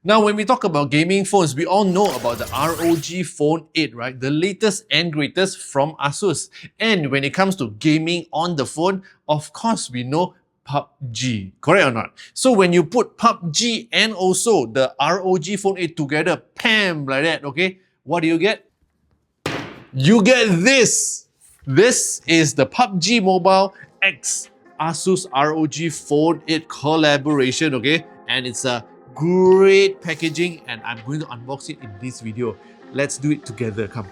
Now, when we talk about gaming phones, we all know about the ROG Phone 8, right? The latest and greatest from Asus. And when it comes to gaming on the phone, of course, we know PUBG, correct or not? So when you put PUBG and also the ROG Phone 8 together, PAM, like that, okay? What do you get? You get this! This is the PUBG Mobile X Asus ROG Phone 8 collaboration, okay? And it's a great packaging and I'm going to unbox it in this video. Let's do it together, come.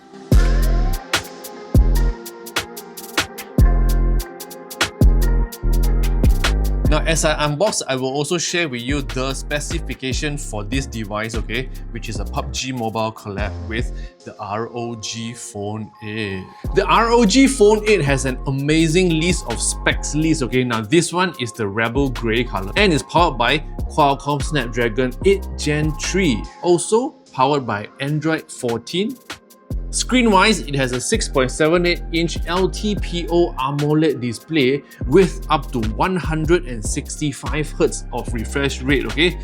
Now, as I unbox, I will also share with you the specification for this device, okay? Which is a PUBG Mobile Collab with the ROG Phone 8. The ROG Phone 8 has an amazing list of specs list, okay? Now, this one is the Rebel Grey color and is powered by Qualcomm Snapdragon 8 Gen 3. Also powered by Android 14. Screen-wise, it has a 6.78-inch LTPO AMOLED display with up to 165Hz of refresh rate, okay?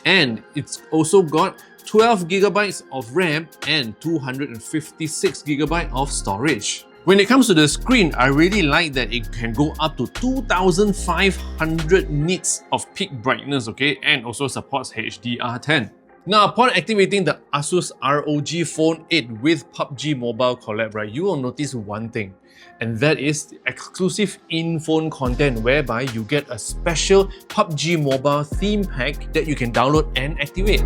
And it's also got 12GB of RAM and 256GB of storage. When it comes to the screen, I really like that it can go up to 2500 nits of peak brightness, okay? And also supports HDR10. Now, upon activating the Asus ROG Phone 8 with PUBG Mobile Collab, right, you will notice one thing, and that is the exclusive in-phone content whereby you get a special PUBG Mobile theme pack that you can download and activate.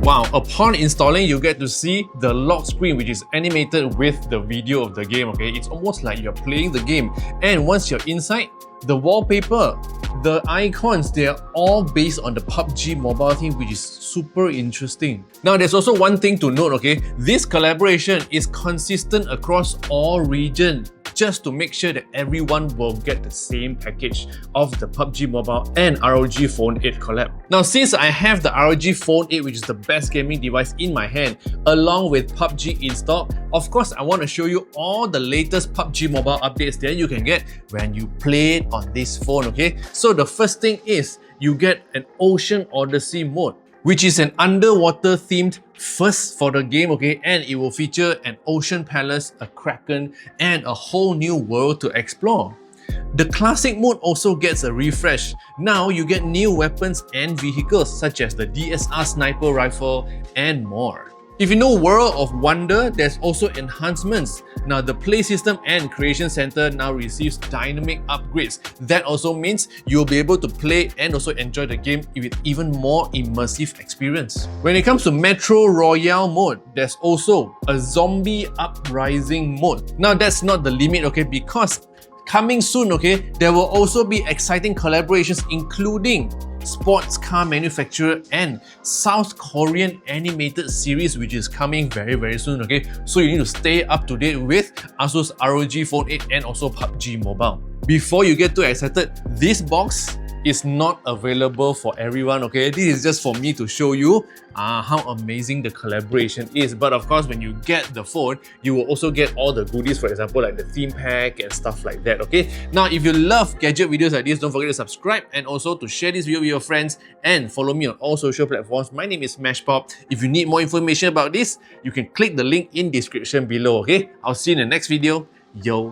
Wow, upon installing, you get to see the lock screen which is animated with the video of the game, okay? It's almost like you're playing the game. And once you're inside, the wallpaper, the icons, they are all based on the PUBG Mobile theme, which is super interesting. Now, there's also one thing to note, okay? This collaboration is consistent across all regions, just to make sure that everyone will get the same package of the PUBG Mobile and ROG Phone 8 collab. Now, since I have the ROG Phone 8, which is the best gaming device in my hand, along with PUBG installed, of course, I want to show you all the latest PUBG Mobile updates that you can get when you play it on this phone, okay? So the first thing is, you get an Ocean Odyssey mode, which is an underwater themed first for the game, okay? And it will feature an ocean palace, a kraken, and a whole new world to explore. The classic mode also gets a refresh. Now you get new weapons and vehicles such as the DSR sniper rifle and more. If you know World of Wonder, there's also enhancements. Now the Play System and Creation Center now receives dynamic upgrades. That also means you'll be able to play and also enjoy the game with even more immersive experience. When it comes to Metro Royale mode, there's also a Zombie Uprising mode. Now that's not the limit, okay, because coming soon, okay, there will also be exciting collaborations including sports car manufacturer and South Korean animated series which is coming very soon, okay? So you need to stay up to date with Asus ROG Phone 8 and also PUBG Mobile. Before you get too excited, this box is not available for everyone, okay? This is just for me to show you how amazing the collaboration is. But of course, when you get the phone, you will also get all the goodies, for example, like the theme pack and stuff like that, okay? Now, if you love gadget videos like this, don't forget to subscribe and also to share this video with your friends and follow me on all social platforms. My name is smashpop. If you need more information about this, you can click the link in description below, okay? I'll see you in the next video. Yo!